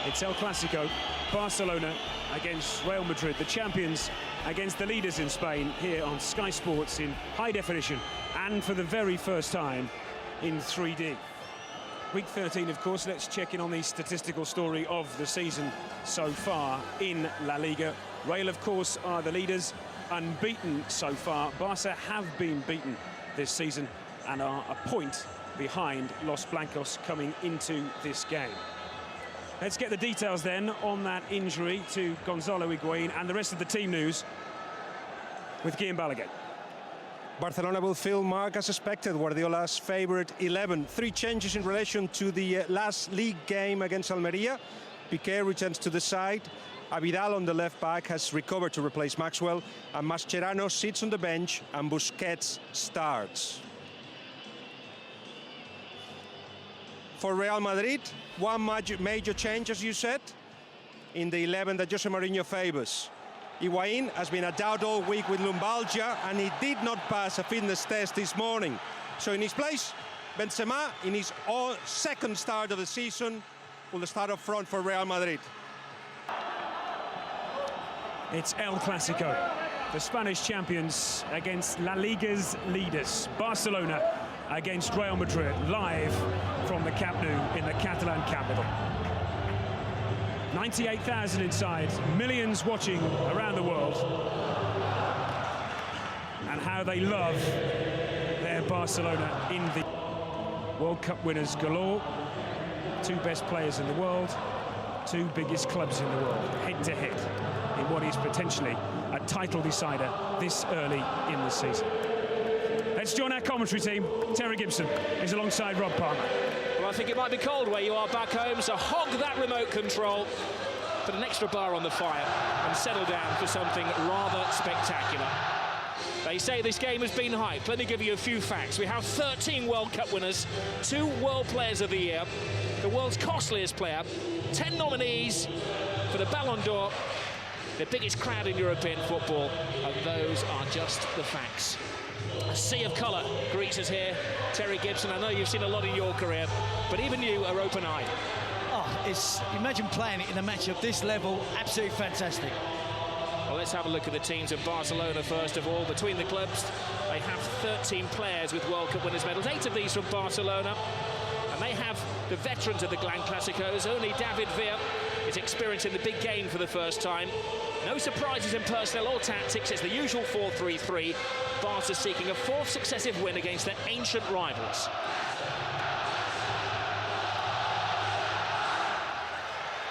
It's El Clasico, Barcelona against Real Madrid, the champions against the leaders in Spain, here on Sky Sports in high definition and for the very first time in 3D. Week 13, of course. Let's check in on the statistical story of the season so far in La Liga. Real, of course, are the leaders, unbeaten so far. Barça have been beaten this season and are a point behind Los Blancos coming into this game. Let's get the details then on that injury to Gonzalo Higuain and the rest of the team news with Guillaume Balaguer. Barcelona will field Mark as expected, Guardiola's favourite 11. 3 changes in relation to the last league game against Almeria. Piqué returns to the side. Abidal on the left back has recovered to replace Maxwell. And Mascherano sits on the bench and Busquets starts. For Real Madrid, one major change, as you said, in the 11 that Jose Mourinho favours. Higuain has been a doubt all week with lumbalgia and he did not pass a fitness test this morning. So in his place, Benzema, in his second start of the season, will start up front for Real Madrid. It's El Clasico, the Spanish champions against La Liga's leaders. Barcelona against Real Madrid, live from the Camp Nou in the Catalan capital. 98,000 inside, millions watching around the world. And how they love their Barcelona in the World Cup winners galore. 2 best players in the world, 2 biggest clubs in the world, head-to-head, in what is potentially a title decider this early in the season. Let's join our commentary team. Terry Gibson is alongside Rob Palmer. Well, I think it might be cold where you are back home, so hog that remote control, put an extra bar on the fire and settle down for something rather spectacular. They say this game has been hyped. Let me give you a few facts. We have 13 World Cup winners, 2 World Players of the Year, the world's costliest player, 10 nominees for the Ballon d'Or, the biggest crowd in European football, and those are just the facts. A sea of colour greets us here. Terry Gibson, I know you've seen a lot in your career, but even you are open-eyed. Oh, imagine playing it in a match of this level. Absolutely fantastic. Well, let's have a look at the teams of Barcelona first of all. Between the clubs, they have 13 players with World Cup winners' medals, 8 of these from Barcelona. And they have the veterans of the Gran Clásicos. Only David Villa is experiencing the big game for the first time. No surprises in personnel or tactics. It's the usual 4-3-3. Barca seeking a 4th successive win against their ancient rivals.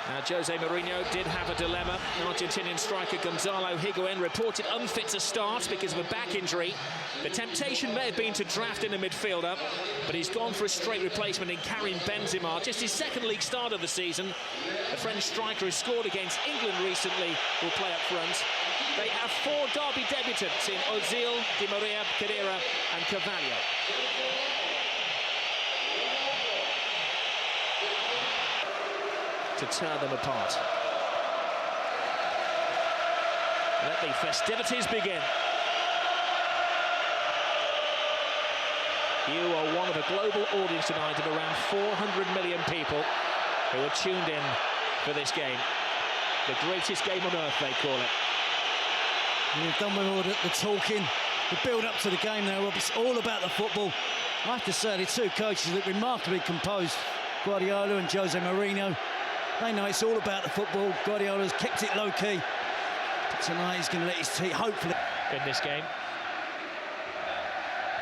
Now, Jose Mourinho did have a dilemma. Argentinian striker Gonzalo Higuain reported unfit to start because of a back injury. The temptation may have been to draft in a midfielder, but he's gone for a straight replacement in Karim Benzema. Just his 2nd league start of the season. The French striker who scored against England recently will play up front. They have 4 derby debutants in Ozil, Di Maria, Khedira and Carvalho. To tear them apart. Let the festivities begin. You are one of a global audience tonight of around 400 million people who are tuned in for this game. The greatest game on earth, they call it. We've done with all the talking, the build-up to the game now, Rob. It's all about the football. I have to say, the 2 coaches look remarkably composed, Guardiola and Jose Mourinho. They know it's all about the football. Guardiola's kept it low-key. But tonight he's going to let his team, hopefully... In this game.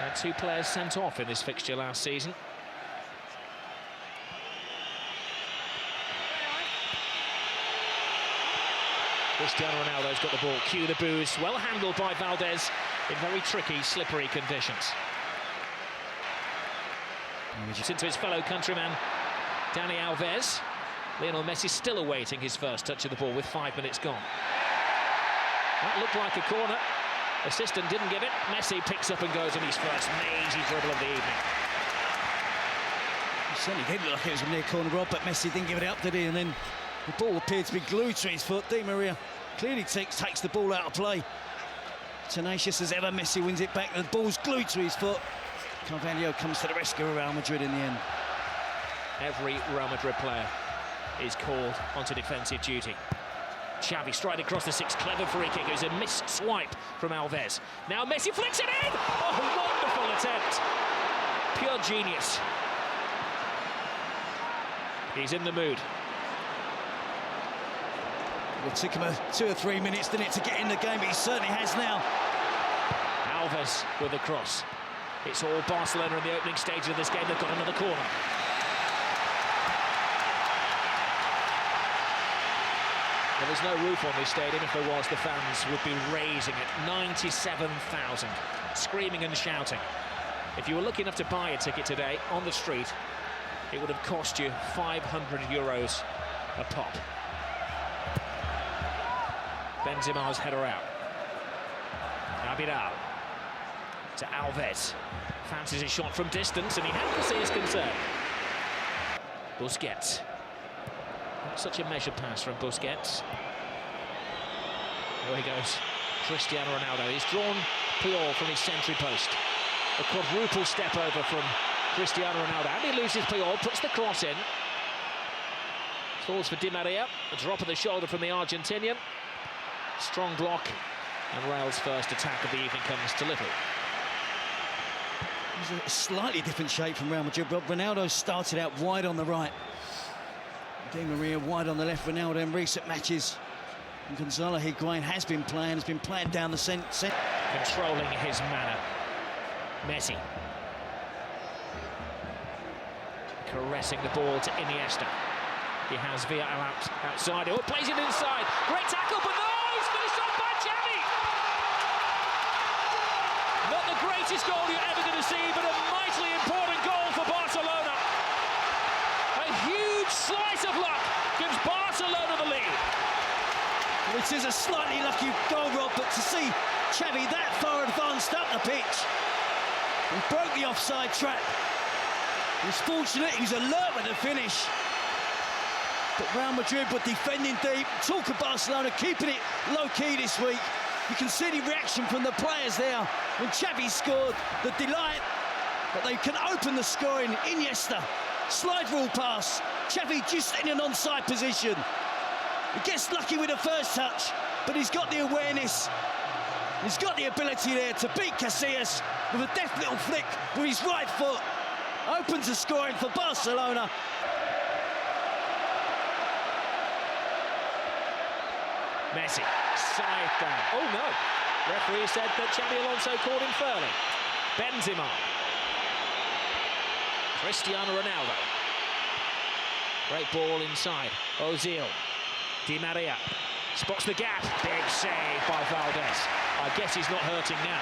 And 2 players sent off in this fixture last season. Cristiano Ronaldo's got the ball. Cue the boos. Well handled by Valdez in very tricky, slippery conditions. Into his fellow countryman, Dani Alves. Lionel Messi still awaiting his first touch of the ball with 5 minutes gone. That looked like a corner. Assistant didn't give it. Messi picks up and goes on his first mazy dribble of the evening. It certainly did look like it was a near corner, Rob, but Messi didn't give it up, did he? And then the ball appeared to be glued to his foot. Di Maria clearly takes the ball out of play. Tenacious as ever, Messi wins it back. The ball's glued to his foot. Carvalho comes to the rescue of Real Madrid in the end. Every Real Madrid player is called onto defensive duty. Xavi straight across the six, clever free kick. It was a missed swipe from Alves. Now Messi flicks it in! Oh, wonderful attempt. Pure genius. He's in the mood. It took him 2 or 3 minutes, didn't it, to get in the game, but he certainly has now. Alves with the cross. It's all Barcelona in the opening stages of this game. They've got another corner. Well, there's no roof on this stadium. If there was, the fans would be raising it. 97,000, screaming and shouting. If you were lucky enough to buy a ticket today on the street, it would have cost you €500 a pop. Benzema's header out. Abidal to Alves. Fancies his shot from distance, and he had to see his concern. Busquets. Not such a measured pass from Busquets. There he goes. Cristiano Ronaldo. He's drawn Puyol from his century post. A quadruple step over from Cristiano Ronaldo. And he loses Puyol, puts the cross in. Falls for Di Maria. A drop of the shoulder from the Argentinian. Strong block. And Real's first attack of the evening comes to little. It's a slightly different shape from Real Madrid. Ronaldo started out wide on the right. Di Maria wide on the left. Ronaldo in recent matches. And Gonzalo Higuain has been playing down the centre. Controlling his manner. Messi. Caressing the ball to Iniesta. He has Villa outside. Oh, plays it inside. Great tackle, but no! It's finished off by Xavi! Not the greatest goal you're ever going to see, but a mightily important goal for Barcelona. A huge slice of luck gives Barcelona the lead. It is a slightly lucky goal, Rob, but to see Xavi that far advanced up the pitch, he broke the offside trap. He was fortunate, he was alert with the finish. But Real Madrid were defending deep. Talk of Barcelona keeping it low-key this week. You can see the reaction from the players there when Xavi scored, the delight that they can open the scoring. Iniesta, slide rule pass. Xavi just in an onside position. He gets lucky with the first touch, but he's got the awareness. He's got the ability there to beat Casillas with a deft little flick with his right foot. Opens the scoring for Barcelona. Messi, side down. Oh no! Referee said that Xabi Alonso called him fairly. Benzema. Cristiano Ronaldo. Great ball inside. Ozil. Di Maria. Spots the gap. Big save by Valdez. I guess he's not hurting now.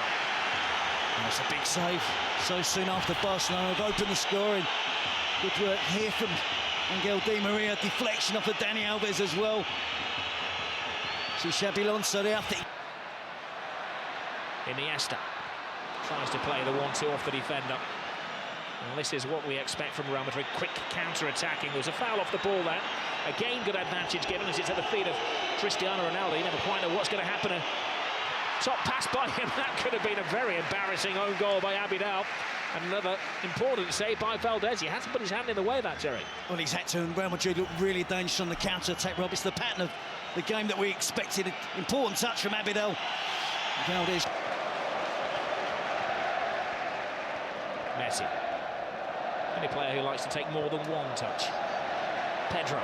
That's a big save. So soon after Barcelona have opened the scoring. Good work here from Angel Di Maria. Deflection off of Dani Alves as well. See Xabi Alonso there. Iniesta tries to play the 1-2 off the defender. And this is what we expect from Real Madrid. Quick counter-attacking. There was a foul off the ball there. Again, good advantage given as it's at the feet of Cristiano Ronaldo. You never quite know what's going to happen. A top pass by him. That could have been a very embarrassing own goal by Abidal. And another important save by Valdez. He had to put his hand in the way of that, Jerry. Well, he's had to, and Real Madrid look really dangerous on the counter-attack, Rob. It's the pattern of the game that we expected. Important touch from Abidal. Valdez. Messi. Any player who likes to take more than one touch. Pedro.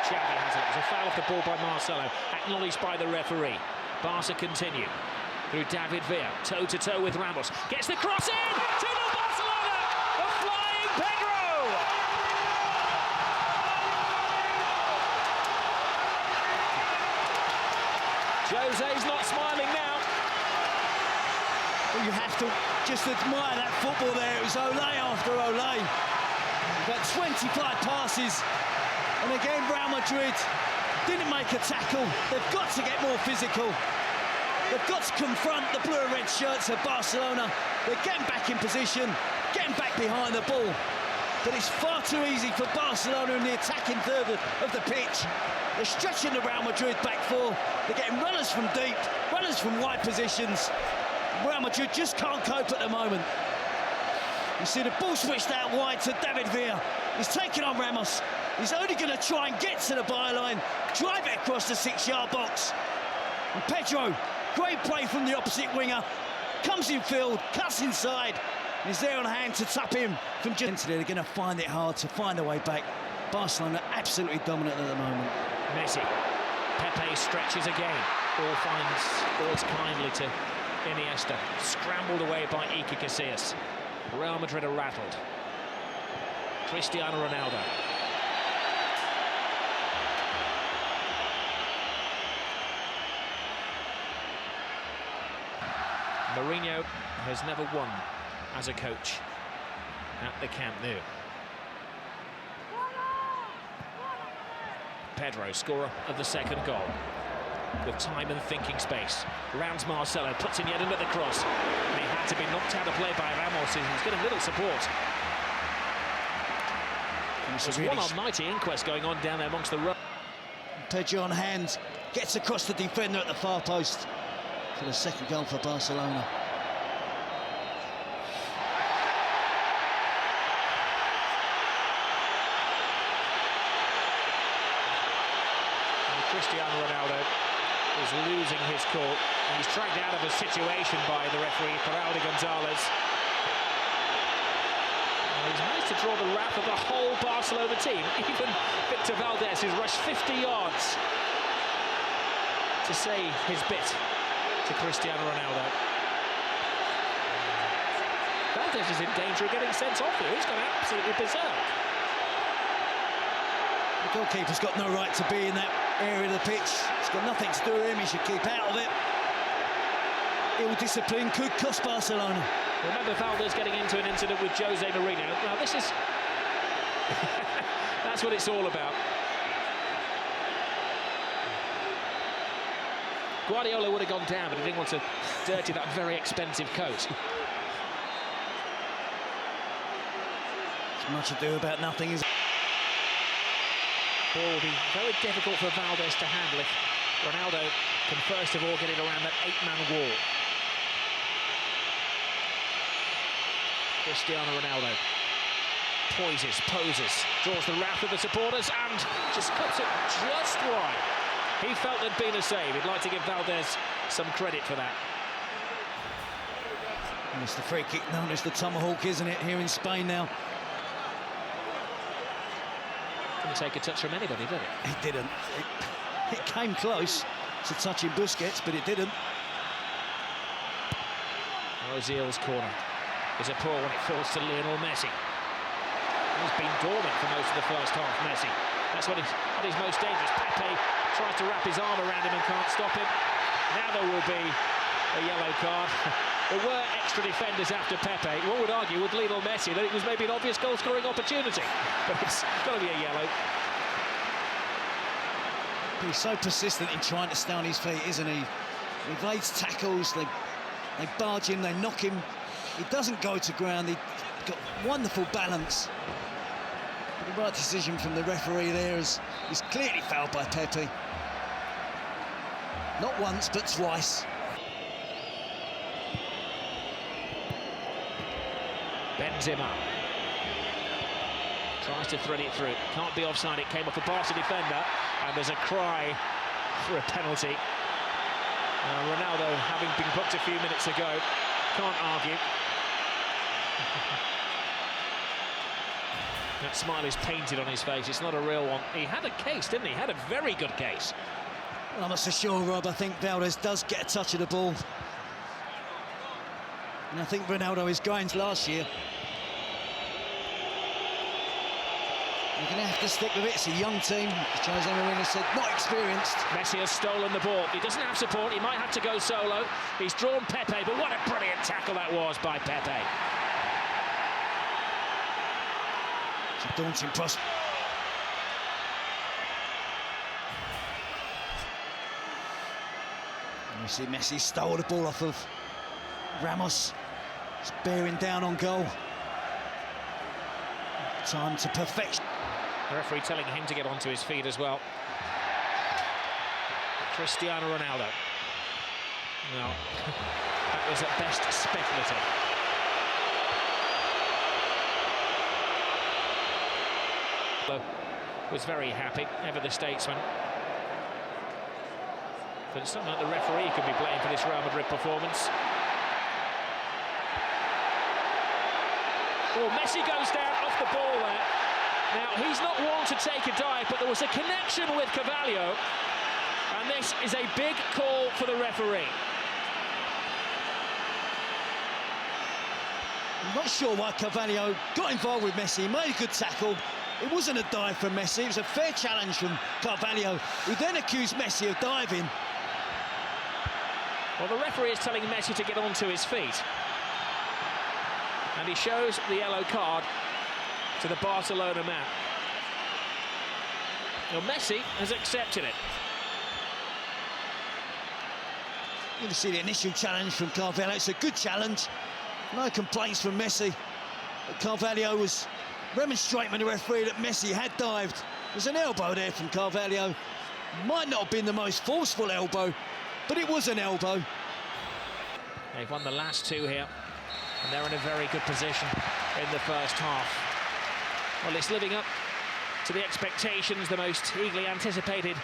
Xavi has it. There's a foul off the ball by Marcelo, acknowledged by the referee. Barca continue through David Villa, toe-to-toe with Ramos. Gets the cross in! 2-0 Barcelona! The flying Pedro! Jose's not smiling now. Well, you have to just admire that football there. It was Olé after Olé. About 25 passes. And again, Real Madrid didn't make a tackle. They've got to get more physical. They've got to confront the blue and red shirts of Barcelona. They're getting back in position, getting back behind the ball. But it's far too easy for Barcelona in the attacking third of the pitch. They're stretching the Real Madrid back four. They're getting runners from deep, runners from wide positions. Real Madrid just can't cope at the moment. You see the ball switched out wide to David Villa. He's taking on Ramos. He's only going to try and get to the byline, drive it across the 6-yard box. And Pedro, great play from the opposite winger, comes in field, cuts inside, and is there on hand to tap him from just. They're going to find it hard to find a way back. Barcelona absolutely dominant at the moment. Messi. Pepe stretches again. Ball falls kindly to Iniesta. Scrambled away by Iker Casillas. Real Madrid are rattled. Cristiano Ronaldo. Mourinho has never won as a coach at the Camp Nou. Pedro, scorer of the second goal, with time and thinking space. Rounds Marcelo, puts in yet another cross. And he had to be knocked out of play by Ramos, who's getting little support. There's one almighty inquest going on down there amongst the row. Pedro on hand, gets across the defender at the far post for the second goal for Barcelona. Cristiano Ronaldo is losing his cool, and he's dragged out of a situation by the referee, Puyol Gonzalez. And he's managed to draw the wrath of the whole Barcelona team. Even Victor Valdés, who's rushed 50 yards to say his bit to Cristiano Ronaldo. Valdés is in danger of getting sent off here. He's gone absolutely berserk. The goalkeeper's got no right to be in that area of the pitch. It's got nothing to do with him. He should keep out of it. Ill discipline could cost Barcelona. Remember Valdés getting into an incident with Jose Mourinho. Now this is that's what it's all about. Guardiola would have gone down, but he didn't want to dirty that very expensive coat. It's much ado about nothing, is it? Ball will be very difficult for Valdés to handle if Ronaldo can first of all get it around that 8-man wall. Cristiano Ronaldo poses, draws the wrath of the supporters and just cuts it just wide. He felt there'd been a save. He'd like to give Valdés some credit for that. And it's the free kick known as the tomahawk, isn't it, here in Spain now? Didn't take a touch from anybody, did it? It didn't. It came close to touching Busquets, but it didn't. Ozil's corner is a poor one. It falls to Lionel Messi. He's been dormant for most of the first half, Messi. That's what at his most dangerous. Pepe tries to wrap his arm around him and can't stop him. Now there will be a yellow card. There were extra defenders after Pepe. One would argue with Lionel Messi that it was maybe an obvious goal-scoring opportunity, but it's got to be a yellow. He's so persistent in trying to stay on his feet, isn't he? He evades tackles, they barge him, they knock him. He doesn't go to ground. He's got wonderful balance. But the right decision from the referee there is clearly fouled by Pepe. Not once, but twice. Benzema tries to thread it through. Can't be offside. It came off a Barca defender, and there's a cry for a penalty. Ronaldo, having been booked a few minutes ago, can't argue. That smile is painted on his face. It's not a real one. He had a case, didn't he? Had a very good case. Well, I'm not so sure, Rob. I think Valdés does get a touch of the ball. And I think Ronaldo is going to last year. You're going to have to stick with it. It's a young team, as Jose Mourinho said, not experienced. Messi has stolen the ball. He doesn't have support. He might have to go solo. He's drawn Pepe, but what a brilliant tackle that was by Pepe. It's a daunting prospect. You see Messi stole the ball off of Ramos. He's bearing down on goal. Time to perfection. The referee telling him to get onto his feet as well. Cristiano Ronaldo. No, that was at best speculative. Was very happy, ever the statesman. But it's not like the referee could be blamed for this Real Madrid performance. Oh, Messi goes down off the ball there. Now, he's not one to take a dive, but there was a connection with Carvalho. And this is a big call for the referee. I'm not sure why Carvalho got involved with Messi. He made a good tackle. It wasn't a dive from Messi. It was a fair challenge from Carvalho, who then accused Messi of diving. Well, the referee is telling Messi to get onto his feet. And he shows the yellow card to the Barcelona man. Now, Messi has accepted it. You can see the initial challenge from Carvalho. It's a good challenge. No complaints from Messi. But Carvalho was remonstrating with the referee that Messi had dived. There's an elbow there from Carvalho. Might not have been the most forceful elbow, but it was an elbow. They've won the last two here, and they're in a very good position in the first half. Well, it's living up to the expectations, the most eagerly anticipated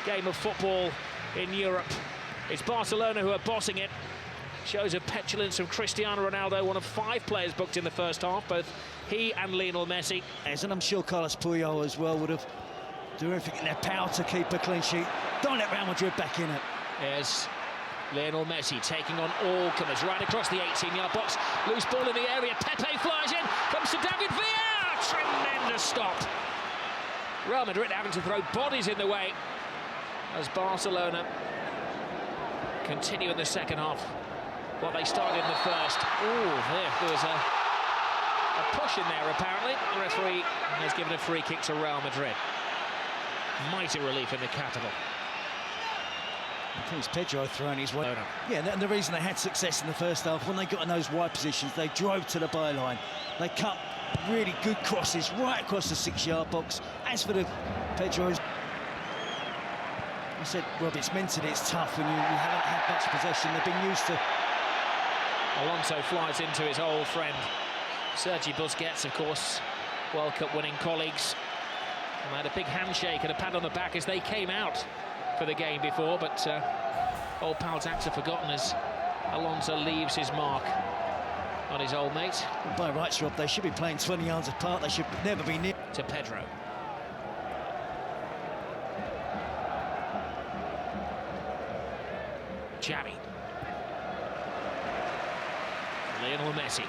game of football in Europe. It's Barcelona who are bossing it. Shows of petulance from Cristiano Ronaldo, one of 5 players booked in the first half, both he and Lionel Messi. Yes, and I'm sure Carlos Puyol as well would have done everything in their power to keep a clean sheet. Don't let Real Madrid back in it. There's Lionel Messi taking on all comers right across the 18-yard box. Loose ball in the area. Pepe flies in. Comes to David Villa. Tremendous stop. Real Madrid having to throw bodies in the way as Barcelona continue in the second half. What they started in the first. Oh, there was a push in there, apparently. The referee has given a free kick to Real Madrid. Mighty relief in the capital. I think it's Pedro throwing his weight. Yeah, and the reason they had success in the first half, when they got in those wide positions, they drove to the byline. They cut really good crosses right across the 6-yard box. As for the Pedro's, I said, Rob, it's mentally, it's tough when you haven't had much possession. They've been used to. Alonso flies into his old friend Sergi Busquets, of course, World Cup winning colleagues. And they had a big handshake and a pat on the back as they came out for the game before, but old pal's acts are forgotten as Alonso leaves his mark on his old mate. By rights, Rob, they should be playing 20 yards apart. They should never be near. To Pedro. Xavi. Lionel Messi.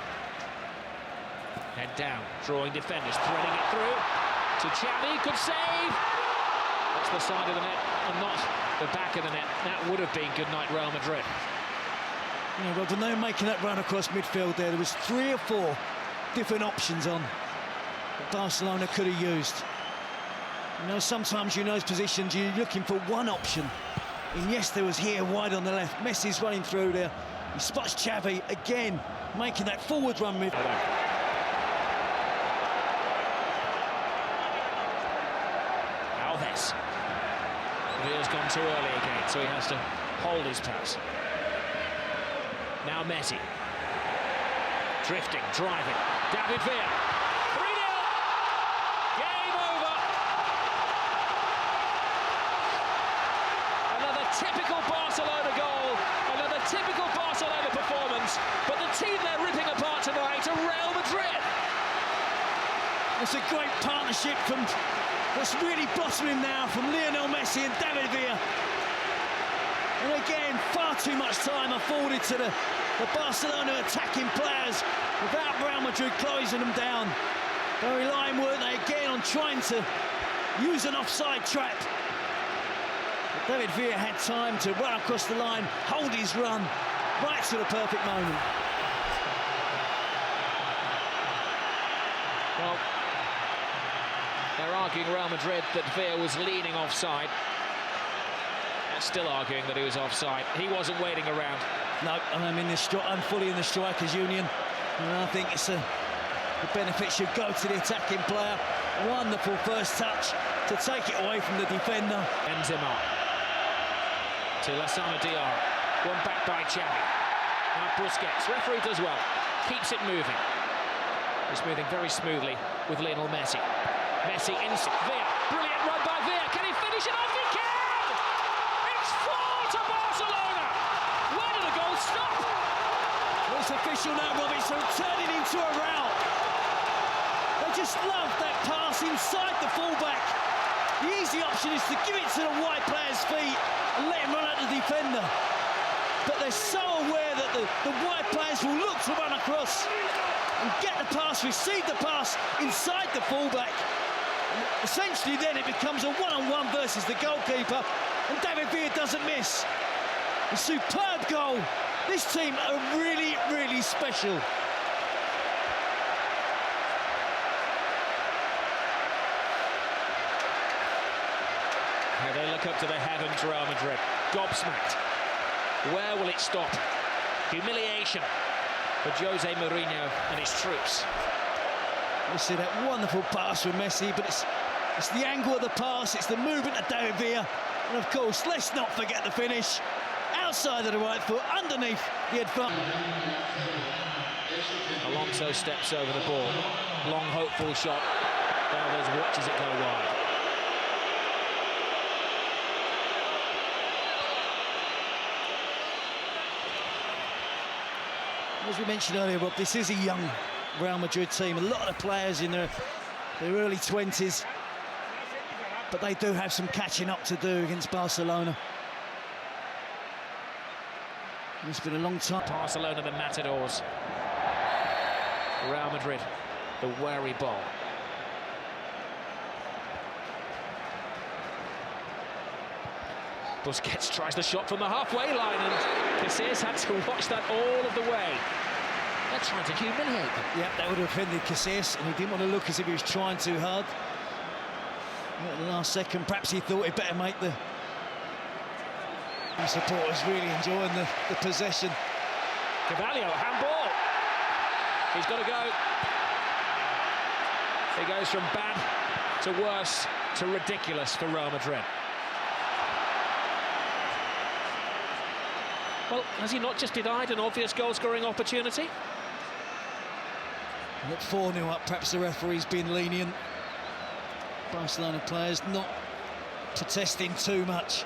Head down, drawing defenders, threading it through to Xavi. Good save. That's the side of the net and not the back of the net. That would have been good night, Real Madrid. You know, Rob, when they were making that run across midfield there was 3 or 4 different options on that Barcelona could have used. You know, sometimes in those positions you're looking for one option. And yes, there was here wide on the left. Messi's running through there. He spots Xavi again, making that forward run mid. Alves. Villa's gone too early again, so he has to hold his pass. Now Messi. Drifting, driving. David Villa. 3-0. Game over. Another typical Barcelona goal. Another typical Barcelona performance. But the team they're ripping apart tonight are Real Madrid. It's a great partnership from that's really blossoming now from Lionel Messi and David Villa. And again, far too much time afforded to the Barcelona attacking players without Real Madrid closing them down. They're relying, weren't they, again on trying to use an offside trap. But David Villa had time to run across the line, hold his run, right to the perfect moment. Well, they're arguing Real Madrid that Villa was leaning offside. They're still arguing that he was offside. He wasn't waiting around. No, I'm fully in the strikers' union, and I think the benefit should go to the attacking player. Wonderful first touch to take it away from the defender. Benzema to Lassana Diarra. One back by Xavi. Now Busquets. Referee does well. Keeps it moving. He's moving very smoothly with Lionel Messi. Messi in Villa. Brilliant run by Villa. Can he finish it off? He can! It's 4 to Barcelona. Where did the goal stop? Well, it's official now, Rob. It's turning into a rout. They just love that pass inside the fullback. The easy option is to give it to the white player's feet and let him run at the defender. But they're so aware that the white players will look to run across and get the pass, receive the pass inside the fullback. And essentially then it becomes a one-on-one versus the goalkeeper, and David Villa doesn't miss. A superb goal. This team are really, really special. Now they look up to the heavens, Real Madrid. Gobsmacked. Where will it stop? Humiliation for Jose Mourinho and his troops. You see that wonderful pass from Messi, but it's the angle of the pass, it's the movement of David Villa, and of course, let's not forget the finish. Outside of the right foot, underneath the advance. Alonso steps over the ball. Long, hopeful shot. Alves watches it go wide. As we mentioned earlier, Rob, this is a young Real Madrid team. A lot of the players in their early 20s, but they do have some catching up to do against Barcelona. It's been a long time. Barcelona, the Matadors. Real Madrid, the wary ball. Busquets tries the shot from the halfway line, and Casillas had to watch that all of the way. They're trying to humiliate them. Yeah, that would have offended Casillas, and he didn't want to look as if he was trying too hard. At the last second, perhaps he thought he'd better make the supporters really enjoying the possession. Carvalho, handball. He's got to go. He goes from bad to worse to ridiculous for Real Madrid. Well, has he not just denied an obvious goal-scoring opportunity? At 4-0 up, perhaps the referee's been lenient. Barcelona players not protesting too much.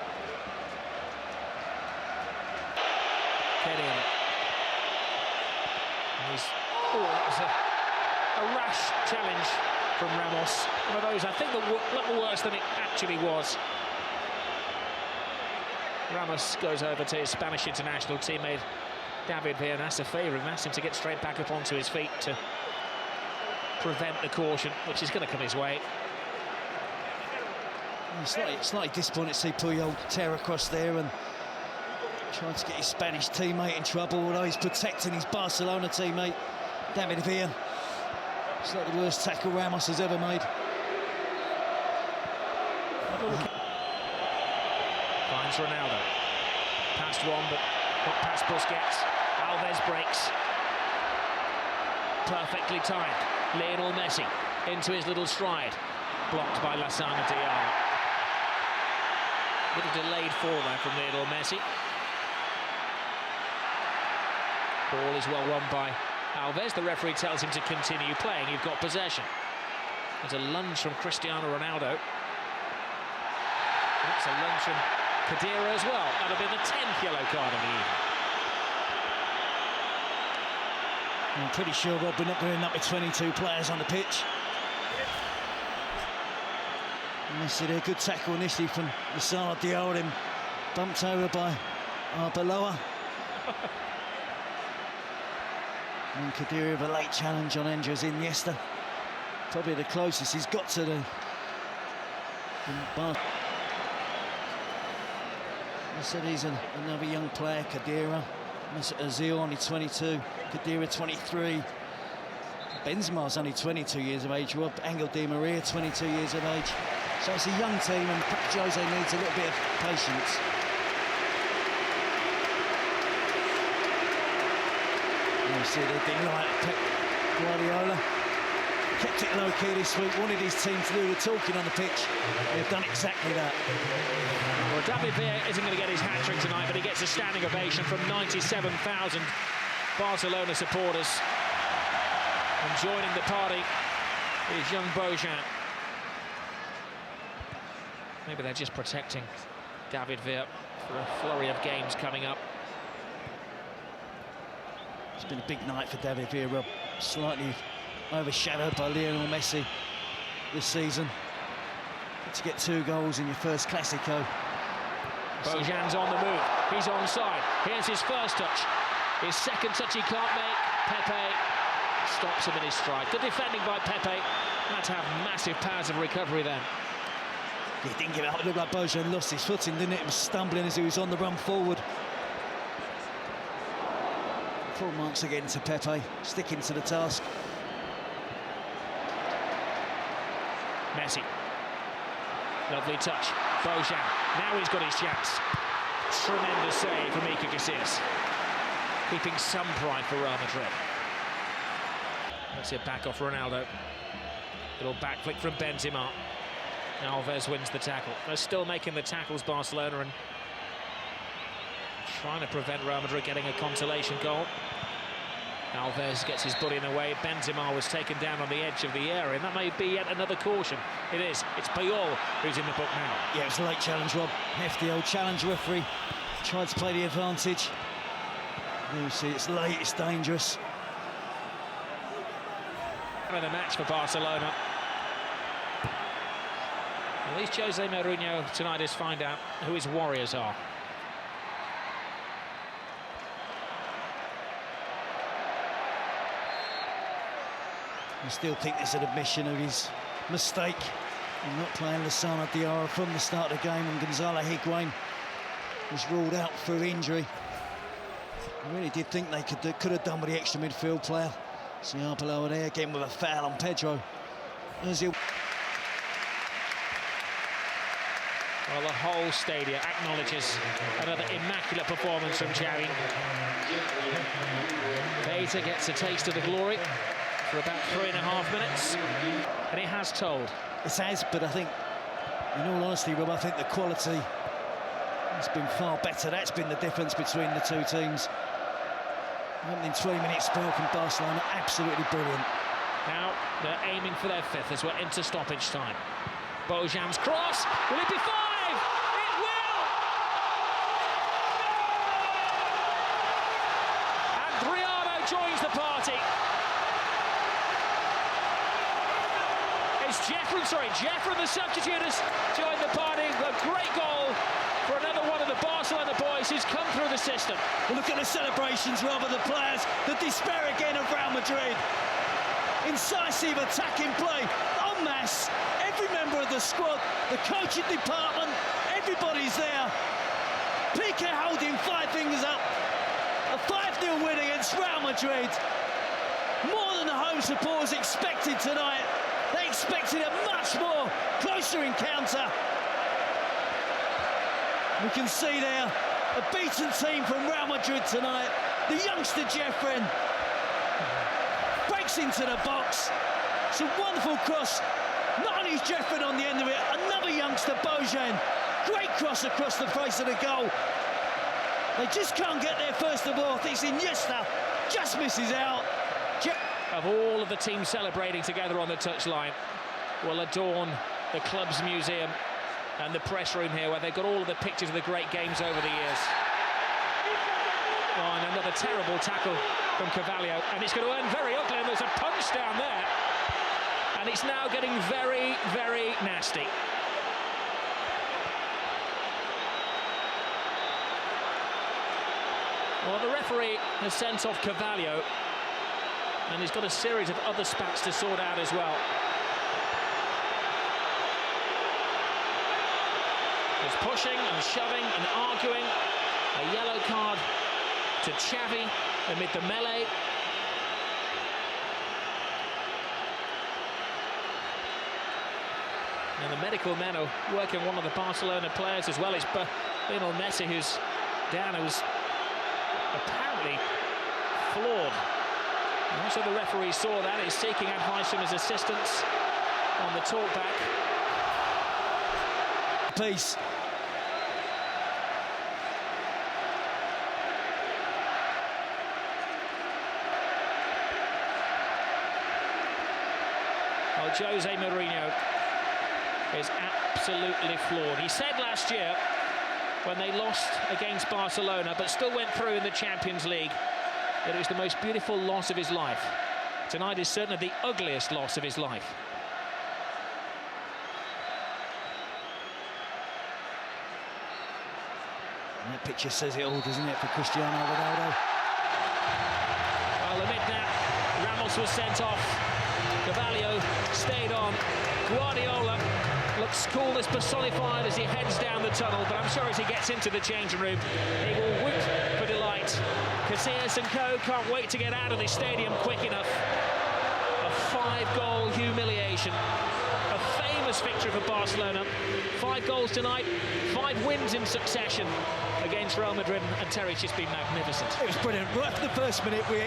Get in. That was a rash challenge from Ramos. One of those, I think, that looked worse than it actually was. Ramos goes over to his Spanish international teammate David Villa, and that's a favour, and asks him to get straight back up onto his feet to prevent the caution, which is going to come his way. Slightly disappointed to see Puyol tear across there and trying to get his Spanish teammate in trouble, although he's protecting his Barcelona teammate, David Villa. It's like the worst tackle Ramos has ever made. Finds Ronaldo. Past one, but not past Busquets. Alves breaks. Perfectly timed. Lionel Messi into his little stride. Blocked by Lassana Diarra. Little delayed fall there from Lionel Messi. Ball is well won by Alves. The referee tells him to continue playing. You've got possession. There's a lunge from Cristiano Ronaldo. That's a lunge from Khedira as well. That'll be the 10th yellow card of the evening. I'm pretty sure, Rob, we're not going to end up with 22 players on the pitch. Messi there, good tackle initially from Lassana Diarra, then bumped over by Arbeloa. And Khedira with a late challenge on Andres Iniesta. Probably the closest he's got to the bar. I said he's another young player, Khedira. Ozil only 22, Khedira 23. Benzema's only 22 years of age. Rob, Angel Di Maria 22 years of age. So it's a young team, and Jose needs a little bit of patience. You see they didn't like Pep Guardiola. Kept it low-key this week, wanted his team to do the talking on the pitch. They've done exactly that. Well, David Villa isn't going to get his hat-trick tonight, but he gets a standing ovation from 97,000 Barcelona supporters. And joining the party is young Bojan. Maybe they're just protecting David Villa for a flurry of games coming up. It's been a big night for David Villa, slightly overshadowed by Lionel Messi this season. To get 2 goals in your first Clasico. Bojan's on the move, he's onside. Here's his first touch. His second touch he can't make. Pepe stops him in his stride. Good defending by Pepe. Had to have massive powers of recovery then. He didn't give it up. It looked like Bojan lost his footing, didn't it? He was stumbling as he was on the run forward. Full marks again to Pepe, sticking to the task. Messi. Lovely touch. Bojan. Now he's got his chance. Tremendous save from Iker Casillas. Keeping some pride for Real Madrid. Let's see a back off Ronaldo. Little back flick from Benzema. Alves wins the tackle. They're still making the tackles, Barcelona, and trying to prevent Real Madrid getting a consolation goal. Alves gets his body in the way. Benzema was taken down on the edge of the area, and that may be yet another caution. It is. It's Puyol who's in the book now. Yeah, it's a late challenge, Rob. Hefty old challenge referee. Tried to play the advantage. You see, it's late, it's dangerous. The match for Barcelona. At least Jose Mourinho tonight is find out who his warriors are. I still think there's an admission of his mistake in not playing Lassana Diarra from the start of the game, and Gonzalo Higuain was ruled out through injury. I really did think they could have done with the extra midfield player. Siabalo over there again with a foul on Pedro. Ozil. Well, the whole stadium acknowledges another immaculate performance from Xavi. Beta gets a taste of the glory for about 3.5 minutes, and it has told. It has, but I think, in all honesty, Rob, I think the quality has been far better. That's been the difference between the two teams. Opening 20-minute spell from Barcelona, absolutely brilliant. Now they're aiming for their 5th as we're into stoppage time. Bojan's cross, will it be 5? It will! And Ramos joins the party. It's Jeffrey, the substitute, has joined the party. A great goal for another one of the Barcelona boys who's come through the system. Well, look at the celebrations, rather the players, the despair again of Real Madrid. Incisive attacking play, en masse. Every member of the squad, the coaching department, everybody's there. Piqué holding 5 fingers up. A 5-0 win against Real Madrid. More than the home supporters expected tonight. They expected a much more closer encounter. We can see there a beaten team from Real Madrid tonight. The youngster Jeffrey breaks into the box. It's a wonderful cross. Not only is Jeffrey on the end of it, another youngster, Bojan. Great cross across the face of the goal. They just can't get there first of all. I think it's Iniesta, just misses out. Of all of the teams celebrating together on the touchline will adorn the club's museum and the press room here, where they've got all of the pictures of the great games over the years. Oh, and another terrible tackle from Carvalho, and it's going to end very ugly, and there's a punch down there, and it's now getting very, very nasty. Well, the referee has sent off Carvalho, and he's got a series of other spats to sort out as well. There's pushing and shoving and arguing. A yellow card to Xavi amid the melee. And the medical men are working one of the Barcelona players as well. It's Lionel Messi who's down, who's apparently flawed. And also the referee saw that. He's seeking advice from his assistants on the talkback. Peace. Well, Jose Mourinho is absolutely flawed. He said last year, when they lost against Barcelona, but still went through in the Champions League, that it was the most beautiful loss of his life. Tonight is certainly the ugliest loss of his life. And that picture says it all, doesn't it, for Cristiano Ronaldo? Well, amid that, Ramos was sent off. Cavallo stayed on. Guardiola looks coolness personified as he heads down the tunnel, but I'm sure as he gets into the changing room, he will whoop for delight. Casillas and co can't wait to get out of this stadium quick enough. A 5-goal humiliation. A famous victory for Barcelona. 5 goals tonight, 5 wins in succession against Real Madrid, and Terry's just been magnificent. It was brilliant. Right from the first minute, we